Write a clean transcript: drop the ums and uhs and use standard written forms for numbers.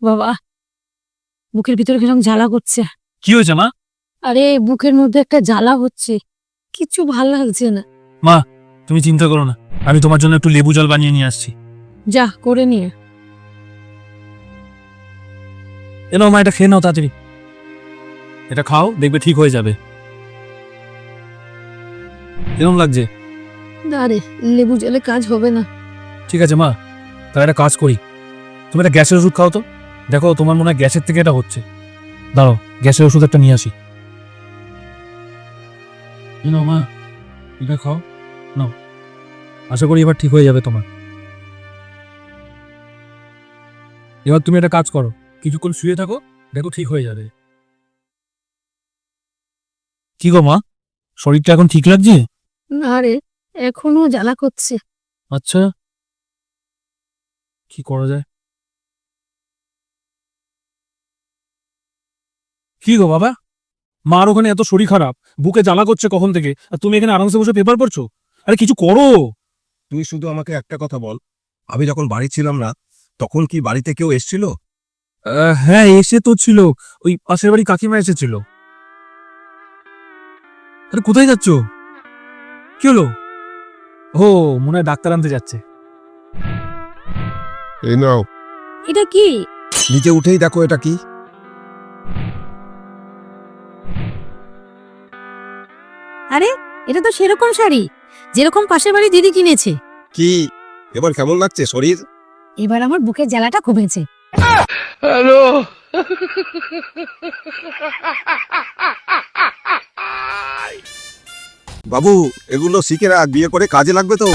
বাবা, বুকের ভিতরে কিরকম জ্বালা করছে। কি হয়েছে মা? আরে বুকের মধ্যে একটা জ্বালা হচ্ছে, কিছু ভাল লাগছে না। মা তুমি চিন্তা করো না, আমি তোমার জন্য একটু লেবু জল বানিয়ে নিয়ে আসছি। যা করে নিয়ে। এনাও মা, এটা খেয়ে নাও তাড়াতাড়ি। এটা খাও, দেখবে ঠিক হয়ে যাবে। এরকম লাগছে? না রে, লেবু জলে কাজ হবে না। ঠিক আছে মা, তাহলে একটা কাজ করি, তুমি একটা গ্যাসের ওষুধ খাও তো। দেখো তোমার মনে হয় গ্যাসের থেকে এটা হচ্ছে। দাঁড়াও, গ্যাসের ওষুধ একটা নিয়ে আসি। নাও মা, এটা খাও, নাও। আশা করি এবার ঠিক হয়ে যাবে তোমার। এবার তুমি একটা কাজ করো, কিছুক্ষণ শুয়ে থাকো, দেখো ঠিক হয়ে যাবে। কি গো মা, শরীরটা এখন ঠিক লাগছে? না রে, এখনো জ্বালা করছে। আচ্ছা, কি করা যায়? কি গো বাবা, মার ওখানে এত শরীর খারাপ, বুকে জ্বালা করছে কখন থেকে, আর তুমি এখানে আরামসে বসে পেপার পড়ছো? আরে কিছু করো। তুই শুধু আমাকে একটা কথা বল, আমি যখন বাড়ি ছিলাম না তখন কি বাড়িতে কেউ এসেছিল? হ্যাঁ এসে তো ছিল, ওই পাশের বাড়ি কাকিমা এসেছিল। আরে কোথায় যাচ্ছ? কি হলো? ও, মনে হয় ডাক্তার আনতে যাচ্ছে। এই নাও, এটা কি? নিচে উঠেই দেখো এটা কি। আরে এটা তো সেরকম শাড়ি যেরকম পাশের বাড়ি দিদি কিনেছে। কি এবার কেমন লাগছে শরীর? এবার আমার বুকের জ্বালাটা কমেছে। বাবু, এগুলো শিখে রাখ, বিয়ে করে কাজে লাগবে তো।